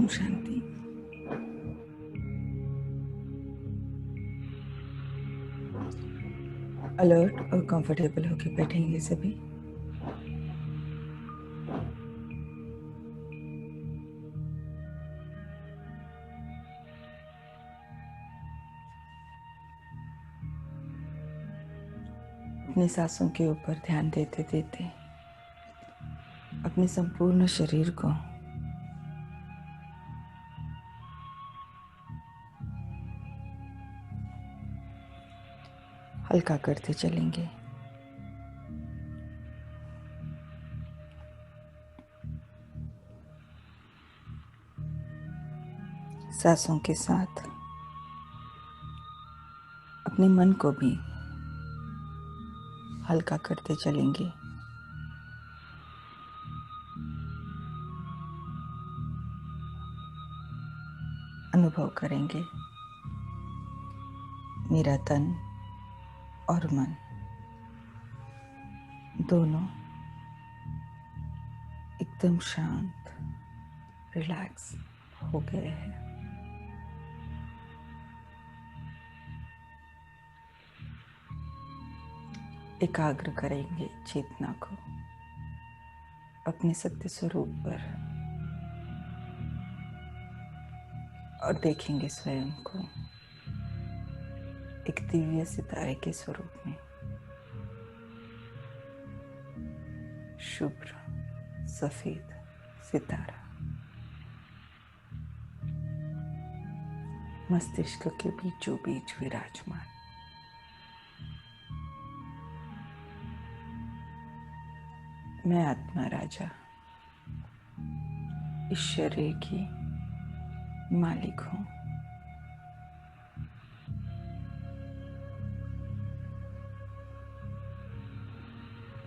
Om Shanti. Alert और comfortable होकर बैठेंगे सभी। अपनी सांसों के ऊपर ध्यान देते देते अपने संपूर्ण शरीर को हल्का करते चलेंगे। सांसों के साथ अपने मन को भी हल्का करते चलेंगे। अनुभव करेंगे मेरा तन और मन दोनों एकदम शांत, रिलैक्स हो गए हैं। एकाग्र करेंगे चेतना को अपने सत्य स्वरूप पर और देखेंगे स्वयं को एक दिव्य सितारे के स्वरूप में, शुभ्र सफेद सितारा मस्तिष्क के बीचों बीच विराजमान। मैं आत्मा राजा इस शरीर की मालिक हूँ।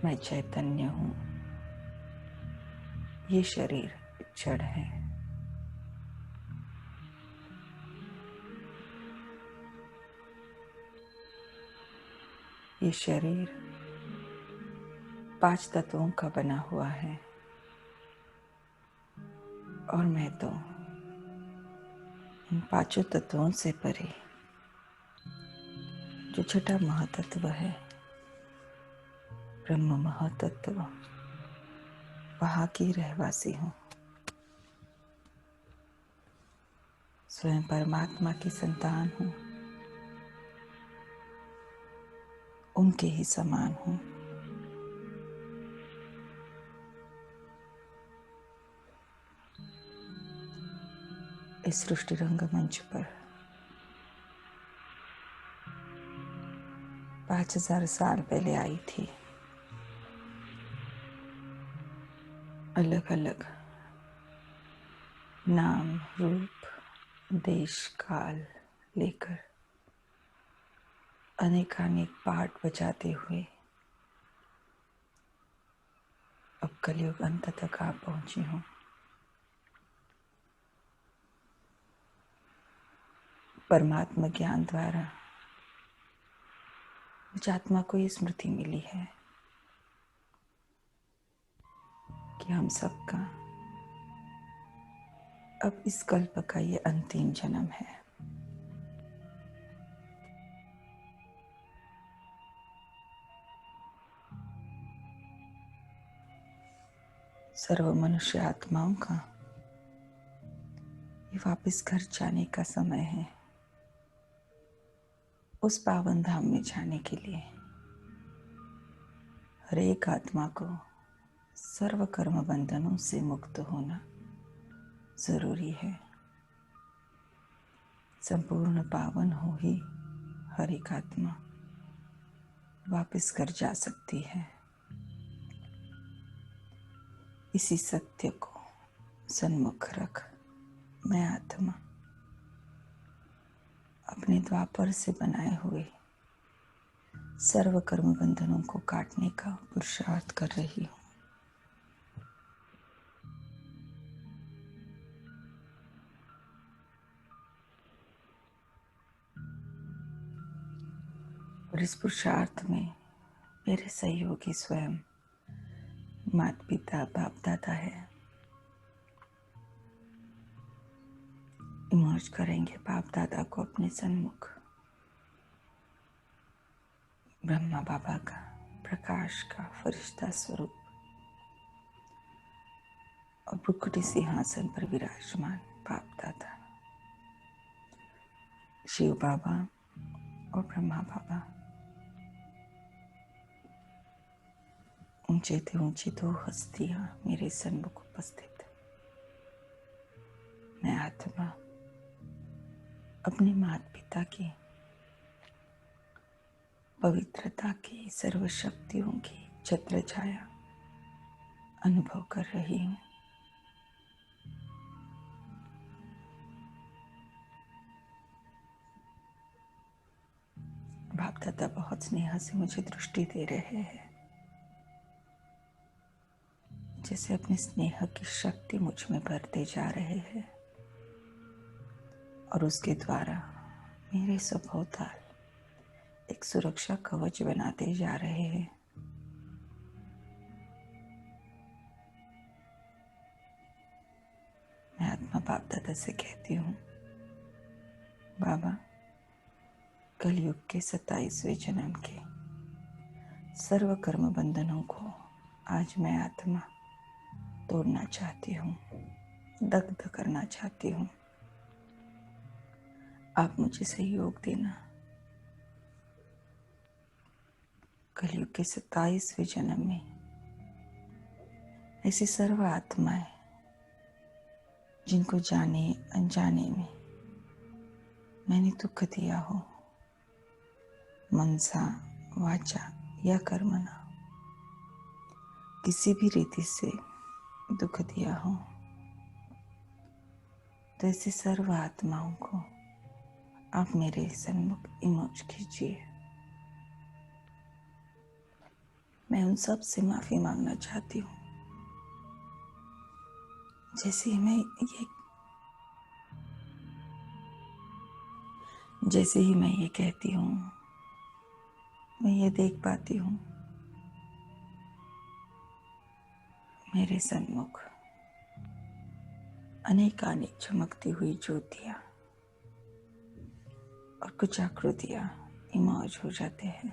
मैं चैतन्य हूँ। ये शरीर जड़ है। ये शरीर 5 तत्वों का बना हुआ है और मैं तो इन 5 तत्वों से परे जो छठा महातत्व है, ब्रह्म महातत्व, वहाँ की रहवासी हूँ। स्वयं परमात्मा की संतान हूँ, उनके ही समान हूँ। इस सृष्टि रंगमंच पर 5000 साल पहले आई थी, अलग अलग नाम रूप देश काल लेकर अनेकानेक पाठ बजाते हुए अब कलयुग अंत तक आ पहुंची हूँ। परमात्मा ज्ञान द्वारा मुझ आत्मा को ये स्मृति मिली है कि हम सबका अब इस कल्प का ये अंतिम जन्म है। सर्व मनुष्य आत्माओं का ये वापस घर जाने का समय है, उस पावन धाम में जाने के लिए हर एक आत्मा को सर्व कर्म बंधनों से मुक्त होना जरूरी है। संपूर्ण पावन हो ही हर एक आत्मा वापस घर जा सकती है। इसी सत्य को सन्मुख रख मैं आत्मा अपने द्वापर से बनाए हुए सर्व कर्म बंधनों को काटने का पुरुषार्थ कर रही हूँ। और इस पुरुषार्थ में मेरे सहयोगी स्वयं माता पिता बाप दादा है। इमर्ज करेंगे बाप दादा को अपने सन्मुख, ब्रह्मा बाबा का प्रकाश का फरिश्ता स्वरूप और भ्रुकुटी सिंहासन पर विराजमान बाप दादा, शिव बाबा और ब्रह्मा बाबा। ऊंचे थे ऊंची दो हस्तियां मेरे सन्मुख उपस्थित। मैं आत्मा अपने माता पिता की पवित्रता की, सर्वशक्तियों की छत्र छाया अनुभव कर रही हूँ। बाप दादा बहुत स्नेह से मुझे दृष्टि दे रहे हैं, जैसे अपने स्नेह की शक्ति मुझ में भरते जा रहे हैं और उसके द्वारा मेरे स्वभावताल एक सुरक्षा कवच बनाते जा रहे हैं। मैं आत्मा बाप दादा से कहती हूँ, बाबा कलयुग के 27वें जन्म के सर्व कर्म बंधनों को आज मैं आत्मा तोड़ना चाहती हूँ, दग्ध करना चाहती हूँ। आप मुझे सहयोग देना। कलयुग के 27वें जन्म में ऐसी सर्व आत्माएं जिनको जाने अनजाने में मैंने दुख दिया हो, मनसा वाचा या कर्मणा, किसी भी रीति से दुख दिया हो, तो ऐसी सर्व आत्माओं को आप मेरे सन्मुख इमर्ज कीजिए। मैं उन सब से माफी मांगना चाहती हूँ। जैसे ही मैं ये कहती हूँ, मैं ये देख पाती हूँ मेरे सन्मुख अनेकानेक चमकती हुई ज्योतियाँ और कुछ आकृतियाँ इमर्ज हो जाते हैं।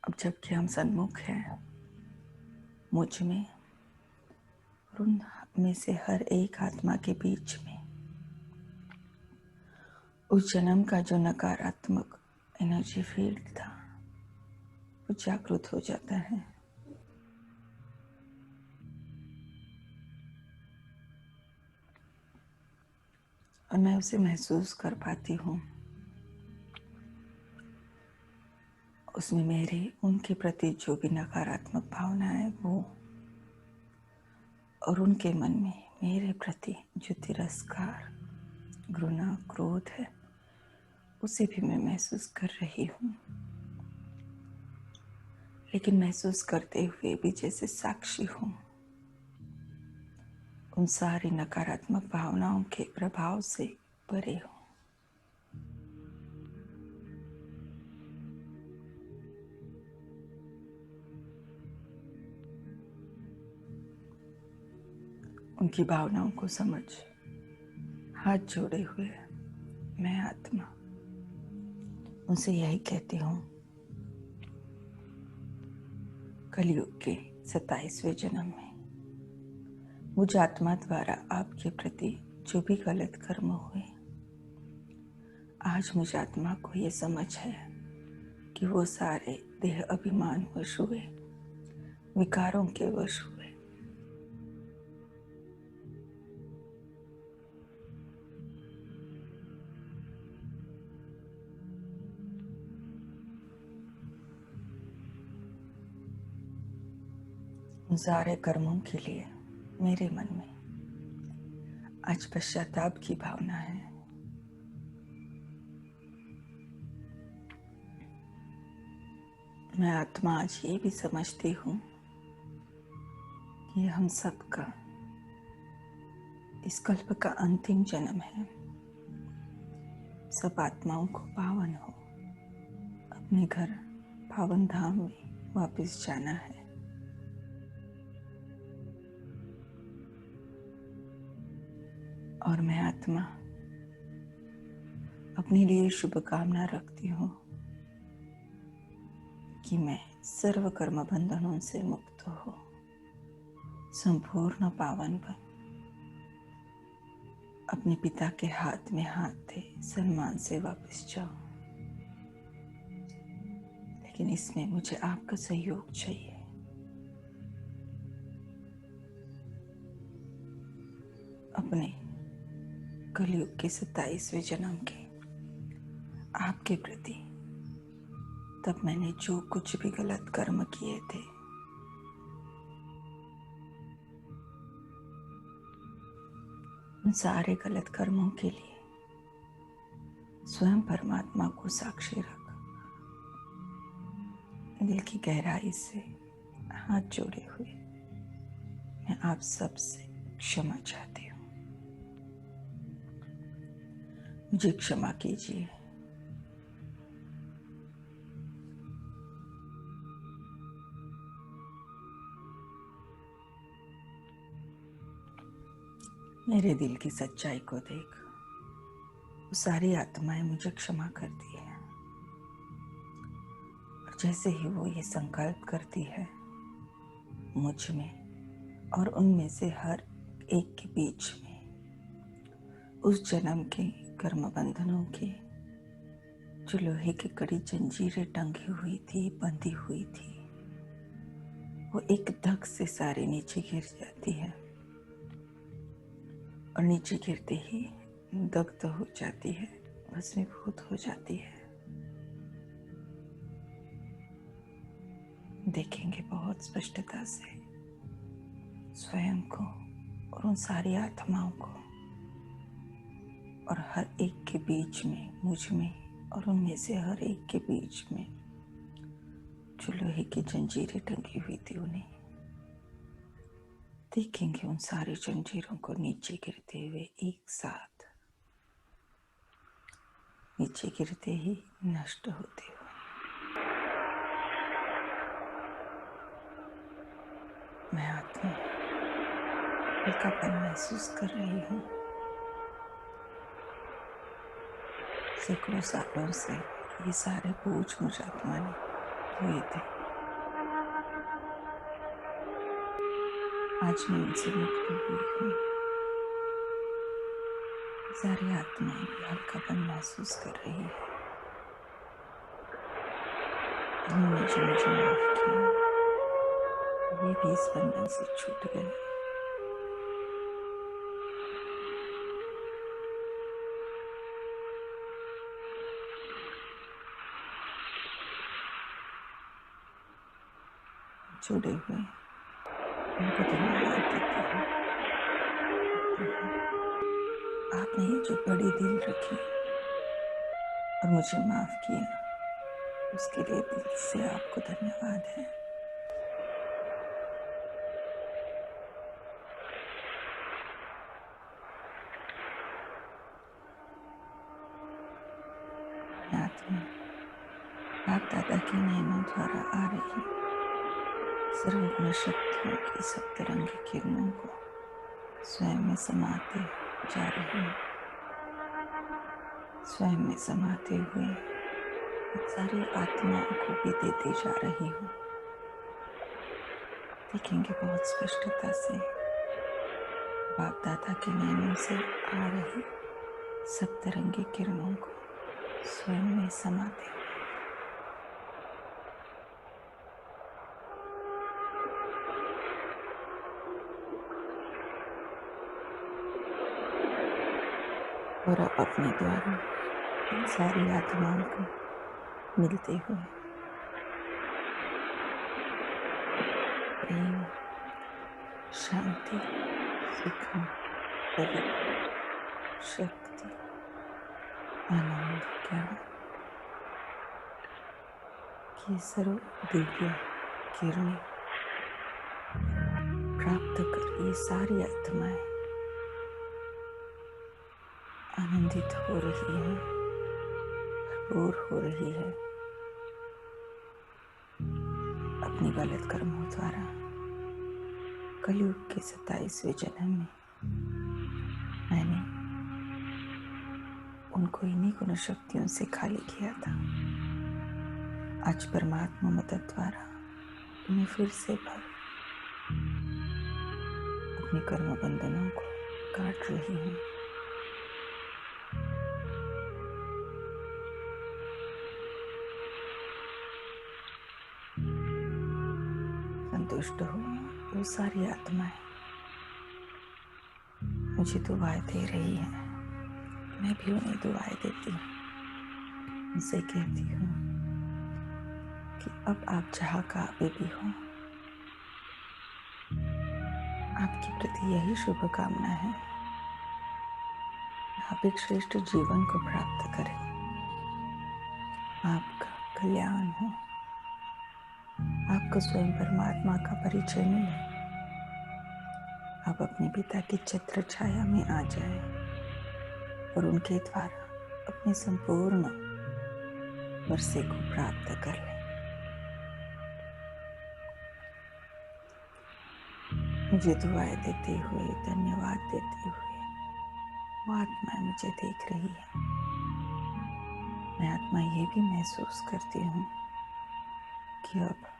अब जबकि हम सन्मुख हैं, मुझ में और उन में से हर एक आत्मा के बीच में उस जन्म का जो नकारात्मक एनर्जी फील्ड था वो जागृत हो जाता है। और मैं उसे महसूस कर पाती हूँ। उसमें मेरे उनके प्रति जो भी नकारात्मक भावना है वो, और उनके मन में मेरे प्रति जो तिरस्कार, घृणा, क्रोध है, उसे भी मैं महसूस कर रही हूँ। लेकिन महसूस करते हुए भी जैसे साक्षी हूँ उन सारी नकारात्मक भावनाओं के प्रभाव से परे हूँ। उनकी भावनाओं को समझ हाथ जोड़े हुए मैं आत्मा उनसे यही कहती हूँ, कलयुग के 27वें जन्म में मुझ आत्मा द्वारा आपके प्रति जो भी गलत कर्म हुए, आज मुझ आत्मा को ये समझ है कि वो सारे देह अभिमान वश हुए, विकारों के वश हुए। उन सारे कर्मों के लिए मेरे मन में आज पश्चाताप की भावना है। मैं आत्मा आज ये भी समझती हूँ कि हम सबका इस कल्प का अंतिम जन्म है। सब आत्माओं को पावन हो, अपने घर पावन धाम में वापस जाना है। और मैं आत्मा अपने लिए शुभकामना रखती हूँ कि मैं सर्व कर्म बंधनों से मुक्त हो, संपूर्ण पावन बन, अपने पिता के हाथ में हाथ दे सम्मान से वापस जाऊं। लेकिन इसमें मुझे आपका सहयोग चाहिए। अपने कलयुग के 27वें जन्म के आपके प्रति तब मैंने जो कुछ भी गलत कर्म किए थे, उन सारे गलत कर्मों के लिए स्वयं परमात्मा को साक्षी रख दिल की गहराई से हाथ जोड़े हुए मैं आप सबसे क्षमा चाहती हूँ। मुझे क्षमा कीजिए। मेरे दिल की सच्चाई को देख वो सारी आत्माएं मुझे क्षमा करती है। और जैसे ही वो ये संकल्प करती है, मुझ में और उनमें से हर एक के बीच में उस जन्म के कर्म बंधनों की जो लोहे की कड़ी जंजीरें टंगी हुई थी, बंधी हुई थी, वो एक धक से सारी नीचे गिर जाती है और नीचे गिरते ही दग्ध हो जाती है, भस्मीभूत हो जाती है। देखेंगे बहुत स्पष्टता से स्वयं को और उन सारी आत्माओं को, और हर एक के बीच में, मुझ में और उनमें से हर एक के बीच में जो लोहे की जंजीरें टंगी हुई थी, उन्हें देखेंगे उन सारी जंजीरों को नीचे गिरते हुए एक साथ, नीचे गिरते ही नष्ट होते हुए। मैं आत्मा हल्कापन महसूस कर रही हूँ। सैकड़ों सालों से ये सारे बोझ मुझ आत्मा ने ढोए थे। आज मैं उनसे मुक्त हुई हूँ। सारी आत्माएं भी हल्कापन महसूस कर रही है। इन्होंने जो मुझे माफ किया, ये भी इस बंधन से छूट गए। जुड़े हुए उनको धन्यवाद देती हूँ। आपने ये जो बड़ी दिल रखी और मुझे माफ किया, उसके लिए दिल से आपको धन्यवाद है। आत्मा बाप दादा के नयनों द्वारा आ रही सर्वगुण शक्तियों की सप्तरंगी किरणों को स्वयं में समाते जा रही हूँ। स्वयं में समाते हुए सारी आत्माओं को भी देती जा रही हूँ। देखेंगे बहुत स्पष्टता से बाप दादा के नैनों से आ रही सप्तरंगी किरणों को स्वयं में समाते हुए। और अब अपने द्वारा इन सारी आत्माओं को मिलते हुए प्रेम, शांति, सुख, पवित्र, शक्ति, आनंद, ज्ञान की सर्व दिव्य किरणें प्राप्त कर ये सारी आत्माएं आनंदित हो रही है, भरपूर हो रही है। अब गलत कर्मों द्वारा कलयुग के 27वें जन्म में मैंने उनको इन्हीं गुण शक्तियों से खाली किया था। आज परमात्मा मदद द्वारा उन्हें फिर से भर अपने कर्म बंधनों को काट रही हूँ। संतुष्ट हो वो सारी आत्माएं मुझे दुआएं दे रही है, मैं भी उन्हें दुआएं देती हूँ। उनसे कहती हूँ कि अब आप जहाँ कहीं भी हो, आपके प्रति यही शुभकामना है, आप एक श्रेष्ठ जीवन को प्राप्त करें, आपका कल्याण हो, आपको स्वयं परमात्मा का परिचय मिले, आप अपने पिता की छत्र छाया में आ जाएं और उनके द्वारा अपने संपूर्ण वर्षे को प्राप्त कर लें। मुझे दुआएं देते हुए, धन्यवाद देते हुए वो आत्माएं मुझे देख रही है। मैं आत्मा ये भी महसूस करती हूँ कि अब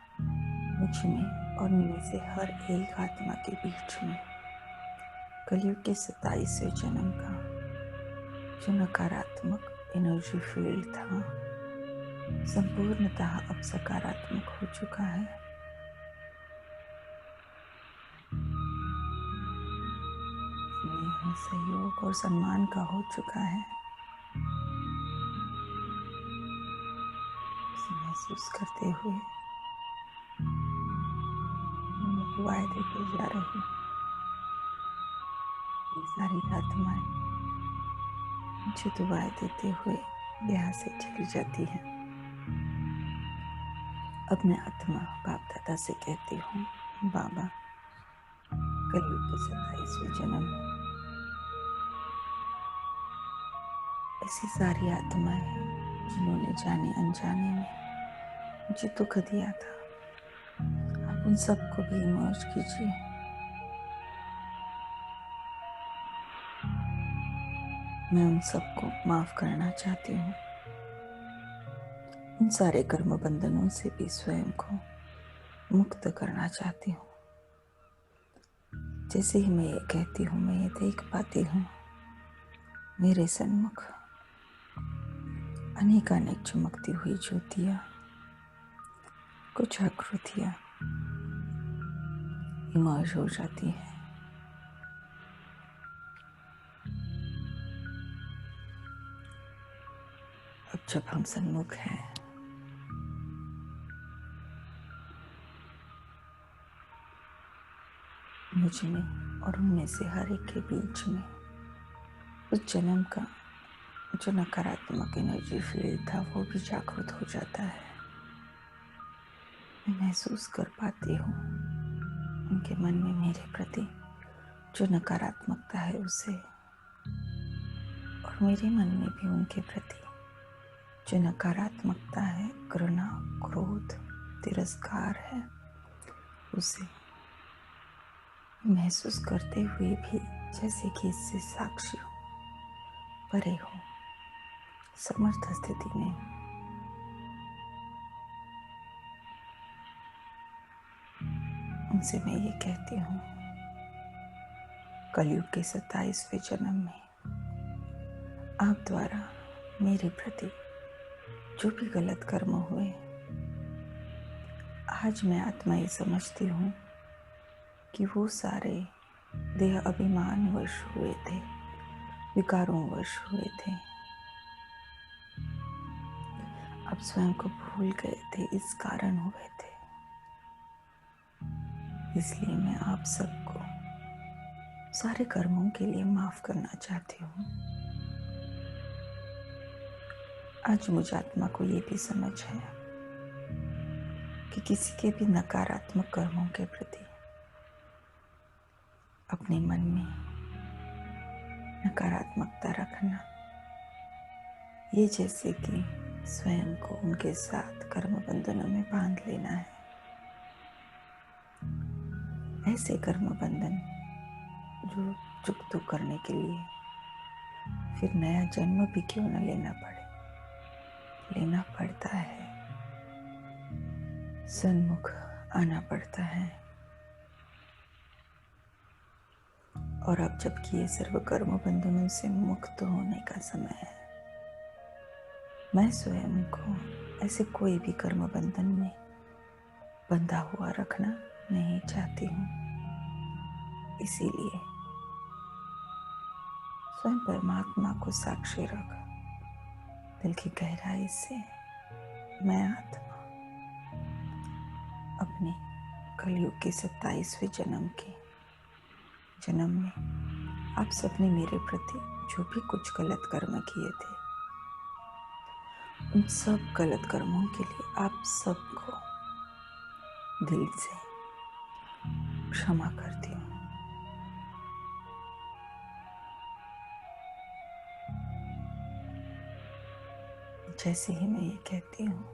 मुझ में और इनमें से हर एक आत्मा के बीच में कलयुग के 27वें जन्म का जो नकारात्मक एनर्जी फील्ड था संपूर्णतः अब सकारात्मक हो चुका है। स्नेह, सहयोग और सम्मान का हो चुका है। इसे महसूस करते हुए मैं दुआएं देते जा रही हूँ। ये सारी आत्माएं मुझे दुआएं देते हुए यहाँ से चली जाती हैं। अब मैं आत्मा बाप दादा से कहती हूँ, बाबा कलयुग के 27वें जन्म में ऐसी सारी आत्माएं जिन्होंने जाने अनजाने में मुझे दुख दिया था, आप उन सबको भी मौज कीजिए। मैं उन सबको माफ करना चाहती हूँ। उन सारे कर्म बंधनों से भी स्वयं को मुक्त करना चाहती हूँ। जैसे ही मैं ये कहती हूँ, मैं ये देख पाती हूँ मेरे सन्मुख अनेकानेक चमकती हुई ज्योतियाँ, कुछ आकृतियाँ इमर्ज हो जाती हैं। अब जब हम सन्मुख हैं, मुझ में और उनमें से हर एक के बीच में उस जन्म का जो नकारात्मक एनर्जी फील्ड था वो भी जागृत हो जाता है। मैं महसूस कर पाती हूँ उनके मन में मेरे प्रति जो नकारात्मकता है उसे, और मेरे मन में भी उनके प्रति जो नकारात्मकता है, घृणा, क्रोध, तिरस्कार है, उसे महसूस करते हुए भी जैसे कि इससे साक्षी हो, परे हो, समर्थ स्थिति में उनसे मैं ये कहती हूँ, कलयुग के 27वें जन्म में आप द्वारा मेरे प्रति जो भी गलत कर्म हुए, आज मैं आत्मा ये समझती हूँ कि वो सारे देह अभिमान वश हुए थे, विकारों वश हुए थे, अब स्वयं को भूल गए थे, इस कारण हुए थे। इसलिए मैं आप सबको सारे कर्मों के लिए माफ करना चाहती हूँ। आज मुझ आत्मा को ये भी समझ है कि किसी के भी नकारात्मक कर्मों के प्रति अपने मन में नकारात्मकता रखना, ये जैसे कि स्वयं को उनके साथ कर्म बंधनों में बांध लेना है। ऐसे कर्म बंधन जो चुकतो करने के लिए फिर नया जन्म भी क्यों न लेना पड़े, लेना पड़ता है, सन्मुख आना पड़ता है। और अब जबकि ये सर्व कर्म बंधनों से मुक्त होने का समय है, मैं स्वयं को ऐसे कोई भी कर्म बंधन में बंधा हुआ रखना नहीं चाहती हूँ। इसीलिए स्वयं परमात्मा को साक्षी रख दिल की गहराई से मैं आत्मा अपने कलयुग के 27वें जन्म में आप सबने मेरे प्रति जो भी कुछ गलत कर्म किए थे, उन सब गलत कर्मों के लिए आप सबको दिल से क्षमा करती हूँ। जैसे ही मैं ये कहती हूँ,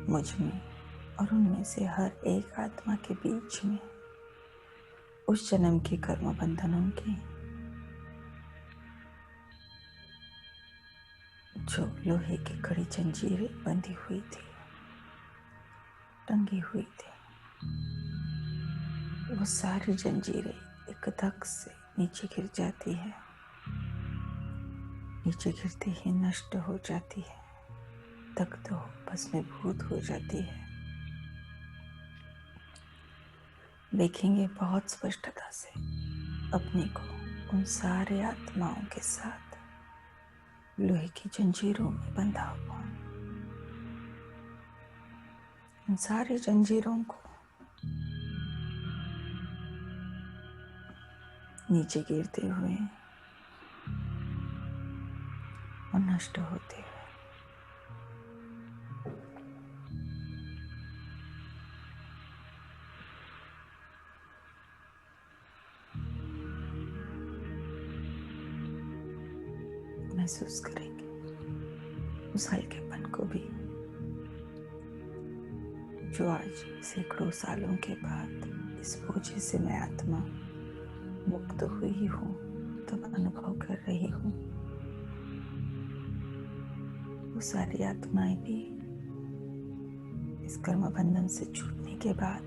मुझ में और उनमें से हर एक आत्मा के बीच में उस जन्म के कर्म बंधनों की जो लोहे की कड़ी जंजीरें बंधी हुई थी, टंगी हुई थी, वो सारी जंजीरें एक धक से नीचे गिर जाती है, नीचे गिरते ही नष्ट हो जाती है, दग्ध हो भस्मीभूत हो जाती है। देखेंगे बहुत स्पष्टता से अपने को उन सारे आत्माओं के साथ लोहे की जंजीरों में बंधा हुआ, उन सारी जंजीरों को नीचे गिरते हुए और नष्ट होते हुए। महसूस करेंगे उस हल्केपन को भी जो आज सैकड़ों सालों के बाद इस बोझे से मैं आत्मा मुक्त हुई हूँ तब अनुभव कर रही हूँ। वो सारी आत्माएं भी इस कर्म बंधन से छूटने के बाद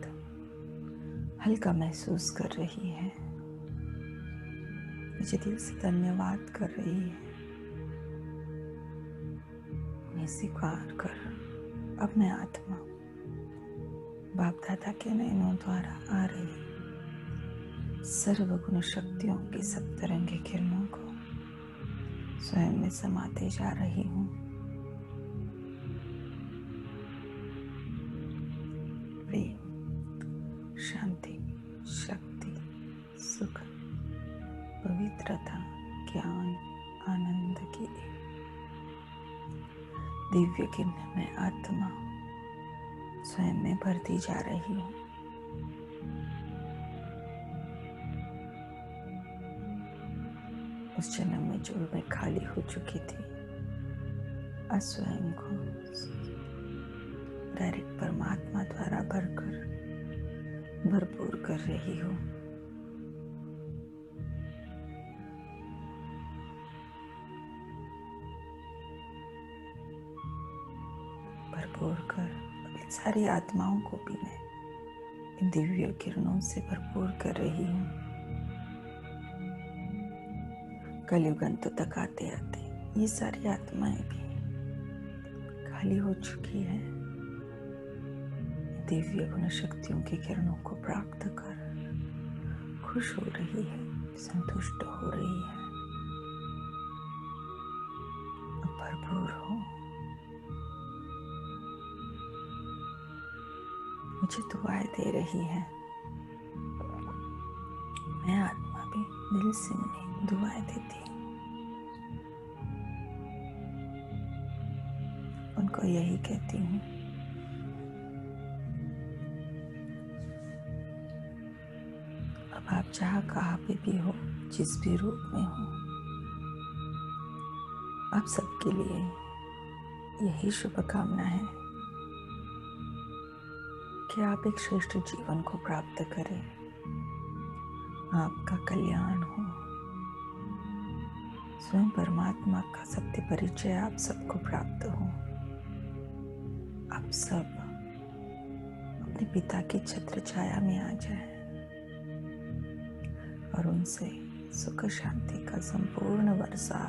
हल्का महसूस कर रही है, मुझे दिल से धन्यवाद कर रही है। उन्हें स्वीकार कर अब मैं आत्मा बाप दादा के नयनों द्वारा आ रही सर्वगुण शक्तियों की सप्तरंगी किरणों को स्वयं में समाते जा रही हूँ। प्रेम, शांति, शक्ति, सुख, पवित्रता, ज्ञान, आनंद की दिव्य किरण में आत्मा स्वयं में भरती जा रही हूँ। उस जन्म में जो मैं खाली हो चुकी थी, आज स्वयं को डायरेक्ट परमात्मा द्वारा भरपूर कर रही हूँ। भरपूर कर अपनी सारी आत्माओं को भी मैं इन दिव्य किरणों से भरपूर कर रही हूँ। कलयुग अंत तक आते आते ये सारी आत्माएं भी खाली हो चुकी है। दिव्य गुण शक्तियों की किरणों को प्राप्त कर खुश हो रही है, संतुष्ट हो रही है, भरपूर हो। मुझे दुआएं दे रही है, मैं आत्मा भी दिल से उन्हें दुआएं देती हूँ। उनको यही कहती हूँ, अब आप जहाँ कहाँ पे भी हो, जिस भी रूप में हो, आप सबके लिए यही शुभकामना है कि आप एक श्रेष्ठ जीवन को प्राप्त करें, आपका कल्याण हो। स्वयं परमात्मा का सत्य परिचय आप सबको प्राप्त हो। आप सब अपने पिता की छत्र छाया में आ जाए और उनसे सुख शांति का संपूर्ण वर्षा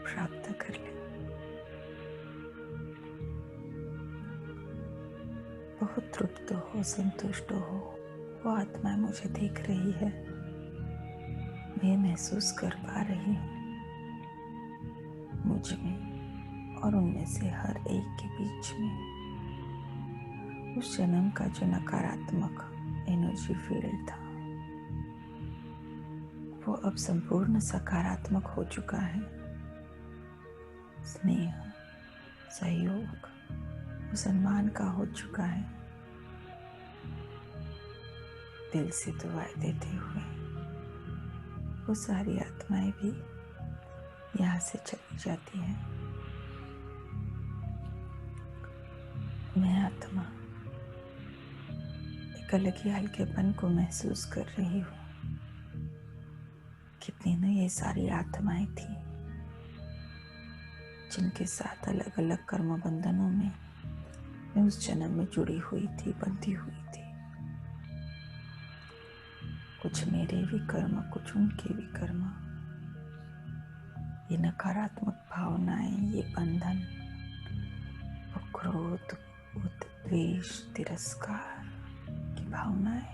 प्राप्त कर ले। बहुत तृप्त हो, संतुष्ट हो। वो आत्मा मुझे देख रही है, मैं महसूस कर पा रही हूँ मुझ में और उनमें से हर एक के बीच में उस जन्म का जो नकारात्मक एनर्जी फील्ड था वो अब संपूर्ण सकारात्मक हो चुका है। स्नेह, सहयोग, सम्मान का हो चुका है। दिल से दुआएं देते हुए वो सारी आत्माएं भी यहाँ से चली जाती हैं। मैं आत्मा एक अलग ही हल्केपन को महसूस कर रही हूँ। कितनी न ये सारी आत्माएं थी जिनके साथ अलग अलग कर्म बंधनों में मैं उस जन्म में जुड़ी हुई थी, बंधी हुई थी। कुछ मेरे भी कर्म, कुछ उनके भी कर्म। ये नकारात्मक भावनाएं, ये बंधन, वो क्रोध, वो द्वेष, तिरस्कार की भावनाएं,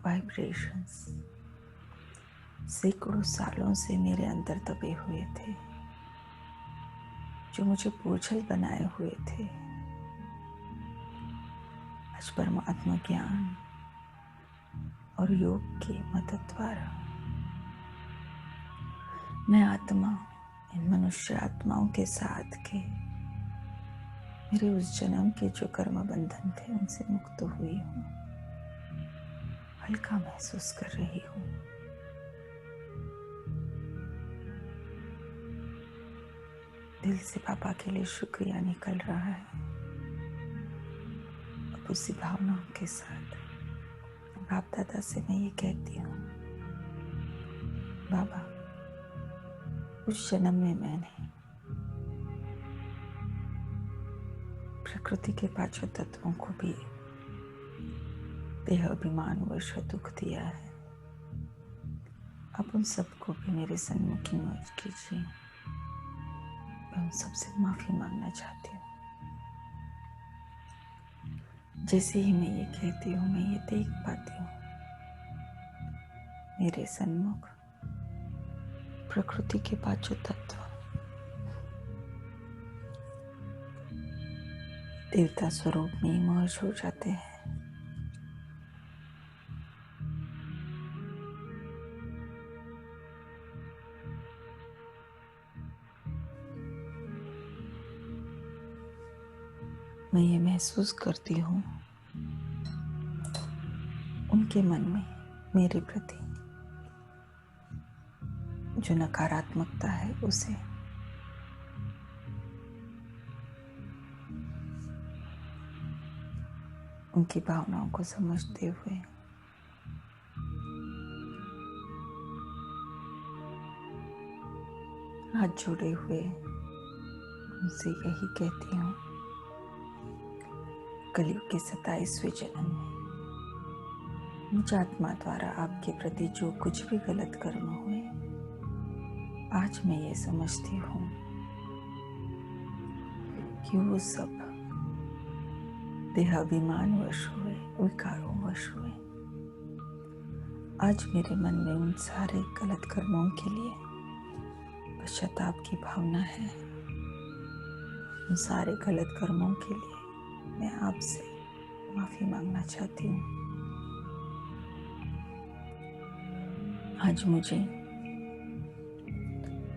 वाइब्रेशंस सैकड़ों सालों से मेरे अंदर दबे हुए थे, जो मुझे बोझल बनाए हुए थे। आज परमात्मा ज्ञान और योग की मदद द्वारा मैं आत्मा इन मनुष्य आत्माओं के साथ के मेरे उस जन्म के जो कर्म बंधन थे उनसे मुक्त हुई हूँ। हल्का महसूस कर रही हूँ। दिल से पापा के लिए शुक्रिया निकल रहा है। अब उसी भावनाओं के साथ बाप दादा से मैं ये कहती हूँ, बाबा उस जन्म में मैंने प्रकृति के पांचों तत्वों को भी देह अभिमान वश दुख दिया है। आप उन सबको भी मेरे सन्मुख मौज कीजिए। मैं उन सबसे माफी मांगना चाहती हूँ। जैसे ही मैं ये कहती हूँ मैं ये देख पाती हूँ मेरे सन्मुख प्रकृति के पांचों तत्व देवता स्वरूप में मर्ज हो जाते हैं। मैं ये महसूस करती हूँ उनके मन में मेरे प्रति जो नकारात्मकता है उसे उनकी भावनाओं को समझते हुए हाथ जोड़े हुए उनसे यही कहती हूँ, कलयुग के 27वें जन्म में मुझ आत्मा द्वारा आपके प्रति जो कुछ भी गलत कर्म हुए, आज मैं ये समझती हूँ कि वो सब देहाभिमान वश हुए, विकारों वश हुए। आज मेरे मन में उन सारे गलत कर्मों के लिए पश्चाताप की भावना है। उन सारे गलत कर्मों के लिए मैं आपसे माफी मांगना चाहती हूँ। आज मुझे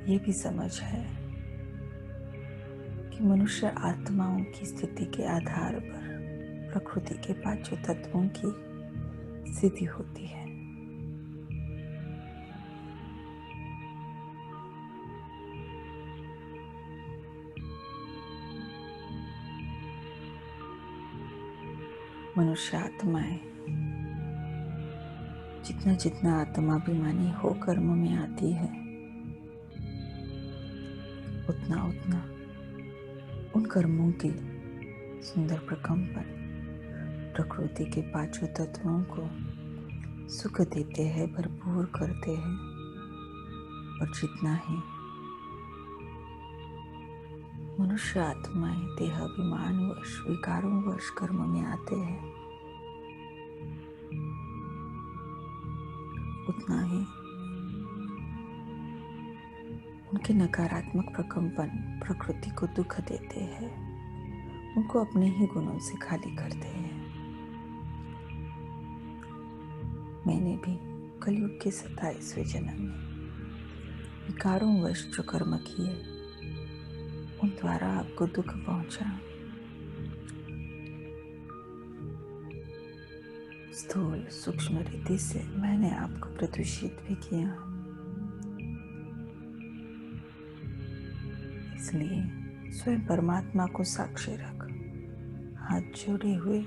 ये भी समझ है कि मनुष्य आत्माओं की स्थिति के आधार पर प्रकृति के पांचों तत्वों की स्थिति होती है। मनुष्य आत्माएं जितना जितना आत्माभिमानी हो कर्म में आती है, उतना उतना उन कर्मों की सुंदर प्रकंपन प्रकृति के पांचों तत्वों को सुख देते हैं, भरपूर करते हैं। और जितना ही मनुष्य आत्माएं देहाभिमान वश विकारों वश कर्म में आते हैं, उतना ही उनके नकारात्मक प्रकंपन प्रकृति को दुख देते हैं, उनको अपने ही गुणों से खाली करते हैं। मैंने भी कलयुग के 27वें जन्म में विकारों वश जो कर्म किए, उन द्वारा आपको दुख पहुंचा। स्थूल सूक्ष्म रीति से मैंने आपको प्रदूषित भी किया। इसलिए स्वयं परमात्मा को साक्षी रख हाथ जोड़े हुए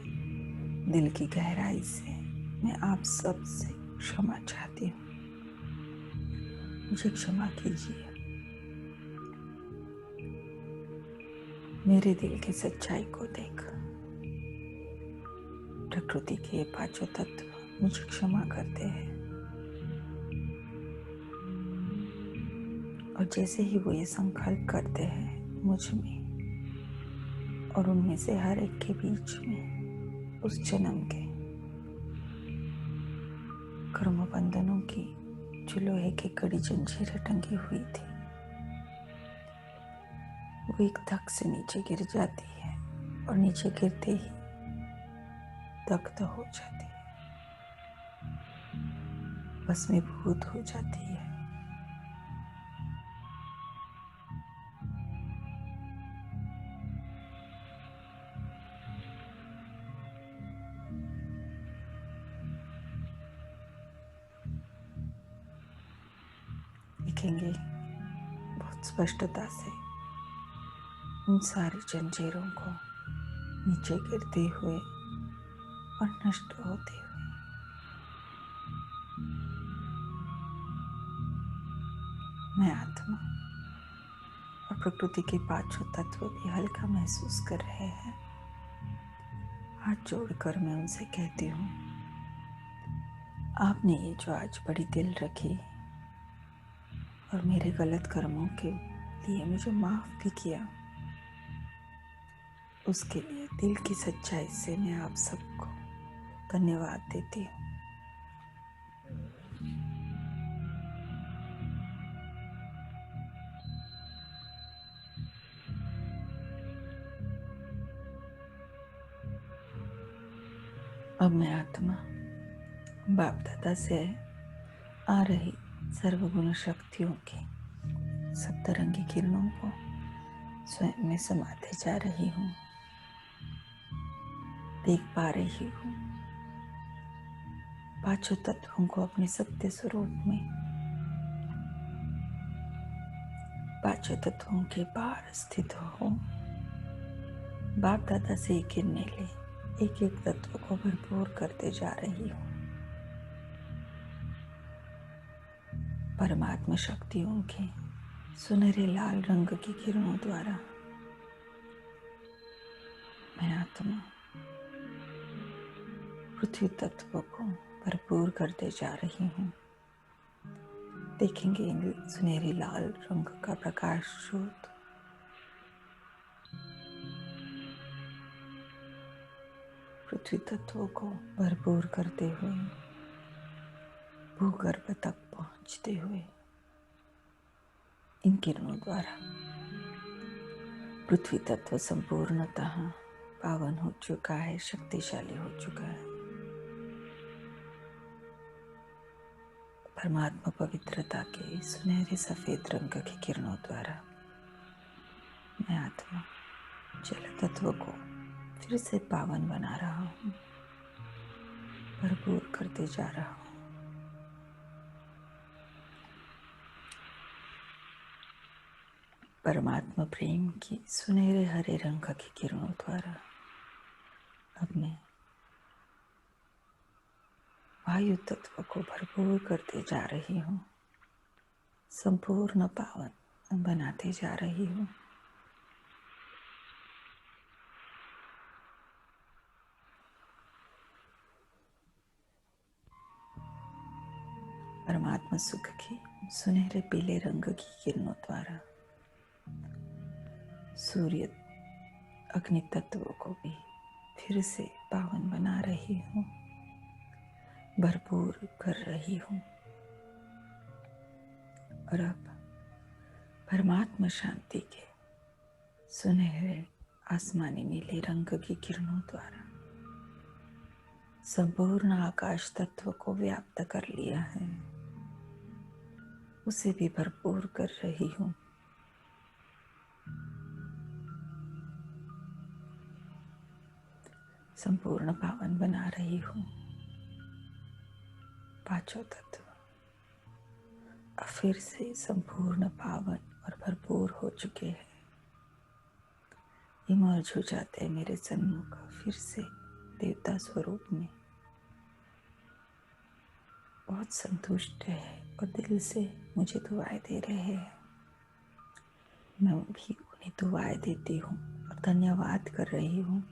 दिल की गहराई से मैं आप सब से क्षमा चाहती हूँ। मुझे क्षमा कीजिए। मेरे दिल की सच्चाई को देख प्रकृति के ये पांचों तत्व मुझे क्षमा करते हैं, और जैसे ही वो ये संकल्प करते हैं मुझ में और उनमें से हर एक के बीच में उस जन्म के कर्म बंधनों की जो लोहे की कड़ी जंजीरें टंगी हुई थी, वो एक धक से नीचे गिर जाती है और नीचे गिरते ही दग्ध हो जाती है, भस्मीभूत हो जाती है। देखेंगे बहुत स्पष्टता से उन सारी जंजीरों को नीचे गिरते हुए और नष्ट होते हुए। मैं आत्मा और प्रकृति के पांचों तत्व भी हल्का महसूस कर रहे हैं। हाथ जोड़कर मैं उनसे कहती हूँ, आपने ये जो आज बड़ी दिल रखी और मेरे गलत कर्मों के लिए मुझे माफ भी किया, उसके लिए दिल की सच्चाई से मैं आप सबको धन्यवाद देती हूँ। अब मैं आत्मा बाप दादा से आ रही सर्वगुण शक्तियों की सप्तरंगी किरणों को स्वयं में समाते जा रही हूँ। देख पा रही हूँ पांचों तत्वों को अपने सत्य स्वरूप में, पांचों तत्वों के पार स्थित हो। बाप दादा से एक किरणें ले एक एक तत्व को भरपूर करते जा रही हूँ। परमात्मा शक्तियों के सुनहरे लाल रंग की किरणों द्वारा मैं आत्मा पृथ्वी तत्व को भरपूर करते जा रही हूँ। देखेंगे इन सुनहरी लाल रंग का प्रकाश स्रोत पृथ्वी तत्वों को भरपूर करते हुए भूगर्भ तक पहुंचते हुए इन किरणों द्वारा पृथ्वी तत्व संपूर्णतः पावन हो चुका है, शक्तिशाली हो चुका है। परमात्मा पवित्रता के सुनहरे सफेद रंग की किरणों द्वारा मैं आत्मा जल तत्व को फिर से पावन बना रहा हूँ, भरपूर करते जा रहा हूँ। परमात्मा प्रेम की सुनहरे हरे रंग की किरणों द्वारा अब मैं वायु तत्व को भरपूर करते जा रही हूँ, संपूर्ण पावन बनाते जा रही हूँ। परमात्मा सुख की सुनहरे पीले रंग की किरणों द्वारा सूर्य अग्नि तत्वों को भी फिर से पावन बना रही हूँ, भरपूर कर रही हूँ। और अब परमात्मा शांति के सुनहरे आसमानी नीले रंग की किरणों द्वारा संपूर्ण आकाश तत्व को व्याप्त कर लिया है, उसे भी भरपूर कर रही हूँ। संपूर्ण पावन बना रही हूँ। पांचों तत्व अब फिर से संपूर्ण पावन और भरपूर हो चुके हैं। इमर्ज हो जाते हैं मेरे सन्मुख फिर से देवता स्वरूप में। बहुत संतुष्ट है और दिल से मुझे दुआएं दे रहे हैं। मैं भी उन्हें दुआएं देती हूँ और धन्यवाद कर रही हूँ।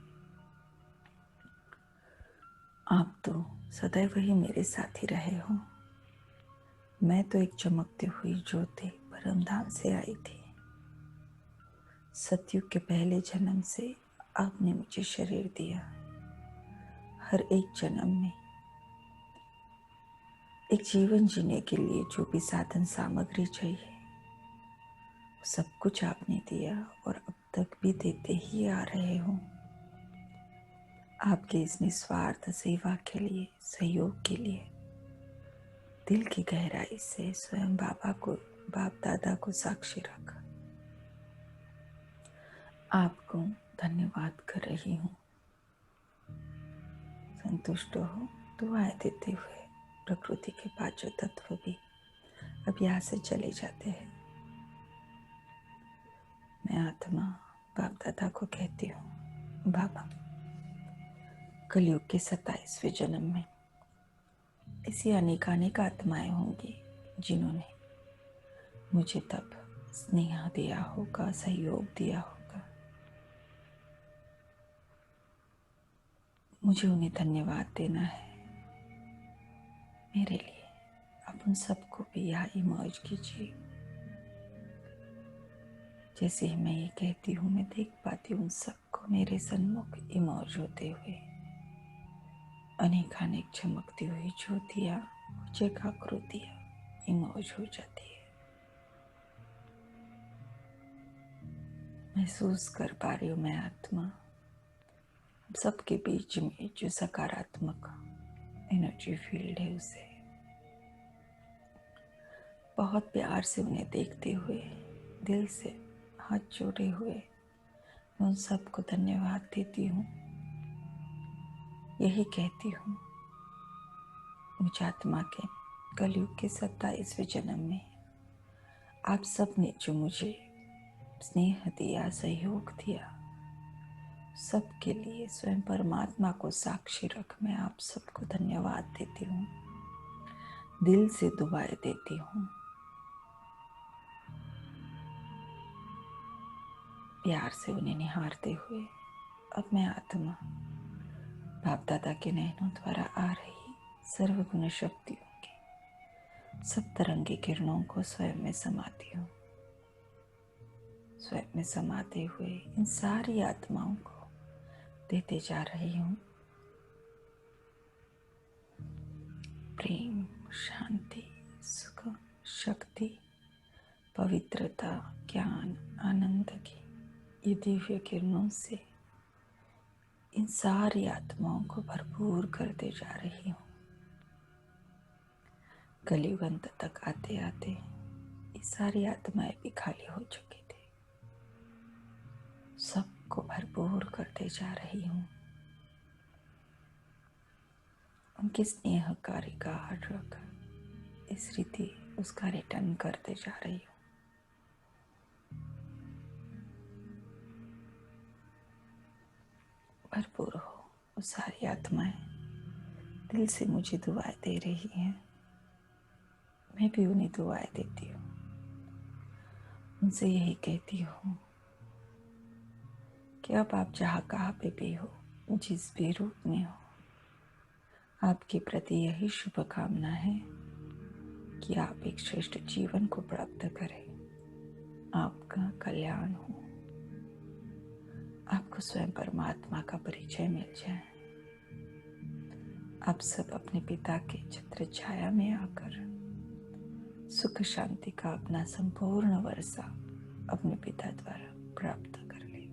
आप तो सदैव ही मेरे साथ ही रहे हो। मैं तो एक चमकती हुई ज्योति परमधाम से आई थी। सतयुग के पहले जन्म से आपने मुझे शरीर दिया। हर एक जन्म में एक जीवन जीने के लिए जो भी साधन सामग्री चाहिए सब कुछ आपने दिया और अब तक भी देते ही आ रहे हो। आपके इस निस्वार्थ सेवा के लिए, सहयोग के लिए दिल की गहराई से स्वयं बाप दादा को साक्षी रख आपको धन्यवाद कर रही हूँ। संतुष्ट हो दुआएं देते हुए प्रकृति के पांचों तत्व भी अब यहाँ से चले जाते हैं। मैं आत्मा बाप दादा को कहती हूँ, बाबा कलयुग के 27वें जन्म में ऐसी अनेक आत्माएं होंगी जिन्होंने मुझे तब स्नेह दिया होगा, सहयोग दिया होगा। मुझे उन्हें धन्यवाद देना है। मेरे लिए आप उन सबको भी यहाँ इमर्ज कीजिए। जैसे ही मैं ये कहती हूँ मैं देख पाती हूँ उन सबको मेरे सन्मुख इमर्ज होते हुए। अनेक चमकती हुई ज्योतियाँ, जगाकृतियाँ इमर्ज हो जाती है। महसूस कर पा रही हूँ मैं आत्मा सबके बीच में जो सकारात्मक एनर्जी फील्ड है उसे बहुत प्यार से उन्हें देखते हुए दिल से हाथ जोड़े हुए मैं उन सबको धन्यवाद देती हूँ। यही कहती हूँ मुझ आत्मा के कलयुग के 27वें जन्म में आप सब ने जो मुझे स्नेह दिया, सहयोग दिया, सबके लिए स्वयं परमात्मा को साक्षी रख मैं आप सबको धन्यवाद देती हूँ। दिल से दुआएं देती हूँ। प्यार से उन्हें निहारते हुए अब मैं आत्मा बाप दादा के नैनों द्वारा आ रही सर्वगुण शक्तियों की सब तरंगी किरणों को स्वयं में समाती हूँ। स्वयं में समाते हुए इन सारी आत्माओं को देते जा रही हूँ प्रेम, शांति, सुख, शक्ति, पवित्रता, ज्ञान, आनंद की ये दिव्य किरणों से इन सारी आत्माओं को भरपूर करते जा रही हूँ। कलयुग अंत तक आते आते ये सारी आत्माएं भी खाली हो चुकी थी। सबको भरपूर करते जा रही हूँ। उनके स्नेह कार्य का रख इस रीति उसका रिटर्न करते जा रही हूँ। भरपूर हो वो सारी आत्माएं दिल से मुझे दुआएं दे रही हैं, मैं भी उन्हें दुआएं देती हूँ। उनसे यही कहती हूँ कि अब आप जहाँ कहाँ पे भी हो, जिस भी रूप में हो, आपके प्रति यही शुभकामना है कि आप एक श्रेष्ठ जीवन को प्राप्त करें, आपका कल्याण हो, आपको स्वयं परमात्मा का परिचय मिल जाए। आप सब अपने पिता के छत्र छाया में आकर सुख शांति का अपना संपूर्ण वर्षा अपने पिता द्वारा प्राप्त कर ले।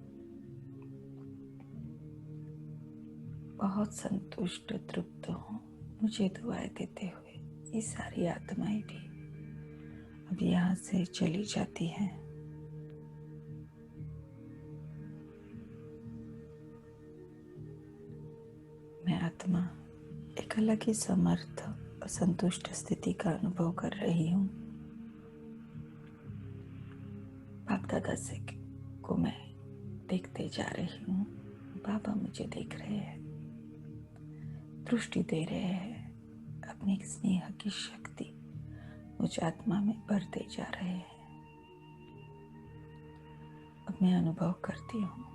बहुत संतुष्ट तृप्त हो मुझे दुआएं देते हुए ये सारी आत्माएं भी अब यहाँ से चली जाती हैं। मैं आत्मा एक अलग ही समर्थ और संतुष्ट स्थिति का अनुभव कर रही हूँ। बाप दादा से को मैं देखते जा रही हूँ। बाबा मुझे देख रहे हैं, दृष्टि दे रहे हैं, अपनी स्नेह की शक्ति मुझ आत्मा में भरते जा रहे हैं। अब मैं अनुभव करती हूँ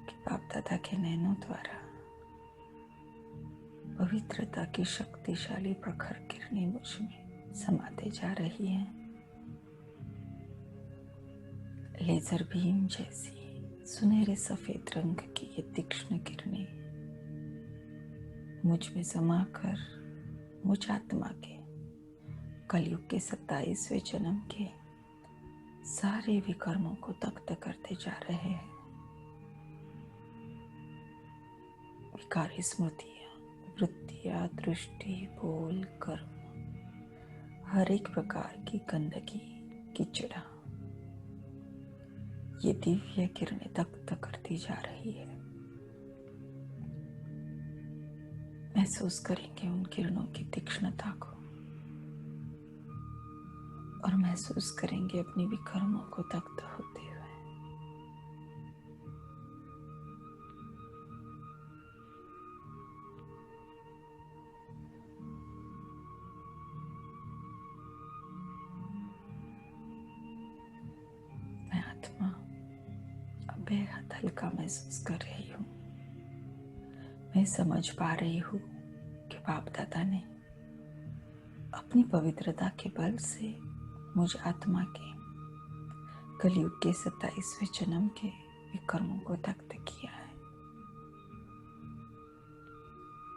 कि बाप दादा के नैनों द्वारा पवित्रता की शक्तिशाली प्रखर किरणें मुझ में समाते जा रही हैं। लेजर बीम जैसी सुनहरे सफेद रंग की ये तीक्ष्ण किरणें मुझ में समाकर मुझ आत्मा के कलयुग के 27वें जन्म के सारे विकर्मों को तख्त करते जा रहे हैं। विकारी स्मृतियां, वृत्तियां, दृष्टि, बोल, कर्म, हर एक प्रकार की गंदगी, कीचड़ा ये दिव्य किरणें तख्त करती जा रही है। महसूस करेंगे उन किरणों की तीक्ष्णता को और महसूस करेंगे अपनी विकर्मों को तख्त होते हुए। मैं आत्मा अब बेहद हल्का महसूस कर रही हूँ। मैं समझ पा रही हूँ कि बाप दादा ने अपनी पवित्रता के बल से मुझ आत्मा के कलयुग के 27वें जन्म के विकर्मों को तख्त किया है।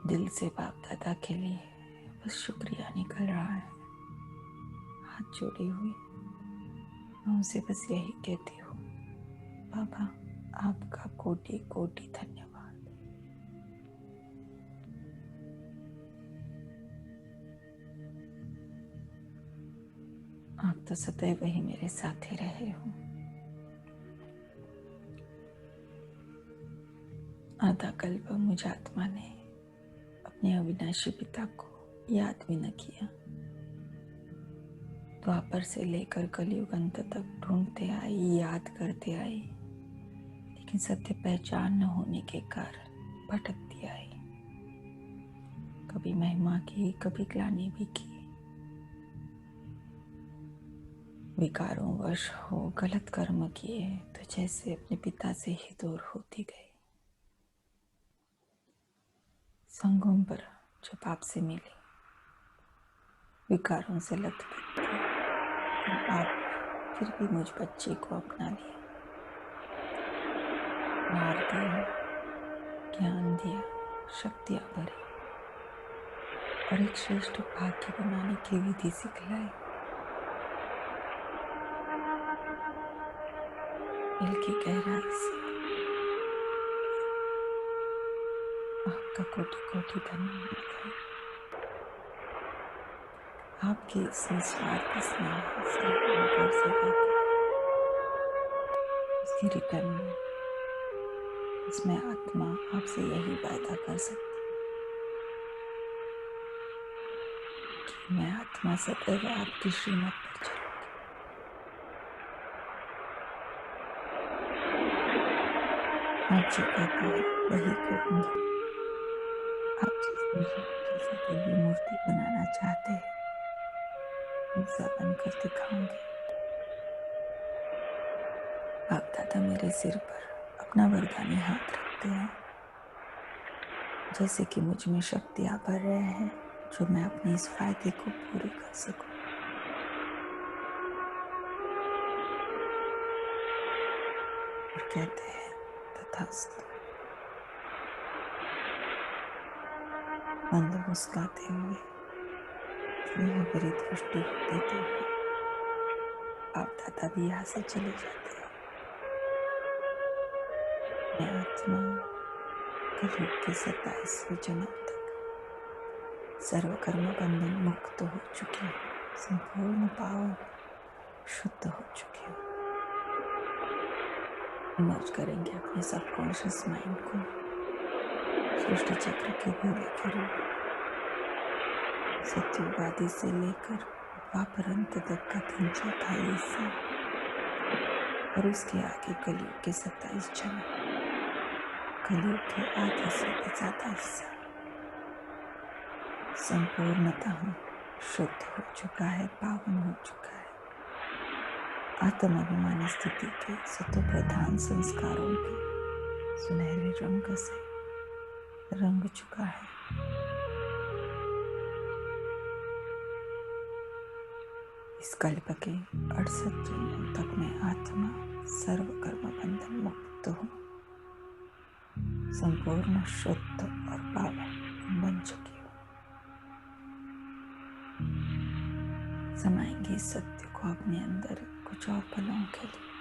दिल से बाप दादा के लिए बस शुक्रिया निकल रहा है। हाथ जोड़े हुए मैं उनसे बस यही कहती हूँ, बाबा आपका कोटि कोटि धन्यवाद। आप तो सदैव ही मेरे साथ ही रहे हो। आधा कल्प मुझ आत्मा ने अपने अविनाशी पिता को याद भी न किया। द्वापर से लेकर कलयुग अंत तक ढूंढते आई, याद करते आई, लेकिन सत्य पहचान न होने के कारण भटकती आई। कभी महिमा की, कभी ग्लानि भी की। विकारों वश हो गलत कर्म किए तो जैसे अपने पिता से ही दूर होती गई। संगम पर जब आपसे मिली, विकारों से लथपथ थी, आप फिर भी मुझ बच्चे को अपना लिया, प्यार दिया, ज्ञान दिया, शक्तियां भरी और एक श्रेष्ठ भाग्य बनाने की विधि सिखलाई। दिल की गहराई से आपका कोटि कोटि धन्यवाद है। आपकी इस निस्वार्थ स्नेह से होकर सेवा कर उसकी रिटर्न में इसमें आत्मा आपसे यही वादा कर सकती कि मैं आत्मा सदैव आपकी श्रीमत पर चलूंगी। आप जो कहते हैं वही करूंगी। आप जिस जैसा दिव्य मूर्ति बनाना चाहते हैं वैसा बनकर दिखाऊंगी। बाप दादा मेरे सिर पर अपना वरदानी हाथ रखते हैं, जैसे कि मुझ में शक्तियां भर रहे हैं जो मैं अपने इस फायदे को पूरी कर सकूं। और कहते हैं तथास्तु। मंद मुस्कुराते हुए, स्नेह भरी दृष्टि देते हुए आप दादा भी यहाँ से चले जाते हैं। मैं आत्मा कलयुग के 27वें जन्म तक सर्वकर्म बंधन मुक्त हो चुकी हूँ, संपूर्ण पावन शुद्ध हो चुकी हूँ। इमर्ज करेंगे अपने सबकॉन्शियस माइंड को सृष्टि चक्र के गोले के रूप में, सत्युगादि से लेकर द्वापर अंत तक का 3/4 हिस्सा और उसके आगे कलयुग के 27 जन्म, कलयुग के आधे से भी ज्यादा हिस्सा संपूर्णतः शुद्ध हो चुका है, पावन हो चुका है। आत्माभिमानी स्थिति के सतो प्रधान संस्कारों के सुनहरे रंग से रंग चुका है। इस कल्प के 68 जन्मों तक मैं आत्मा सर्व कर्म बंधन मुक्त हूँ, संपूर्ण शुद्ध और पावन बन चुकी हूँ। समाएंगे इस सत्य को अपने अंदर कुछ और पलों के लिए।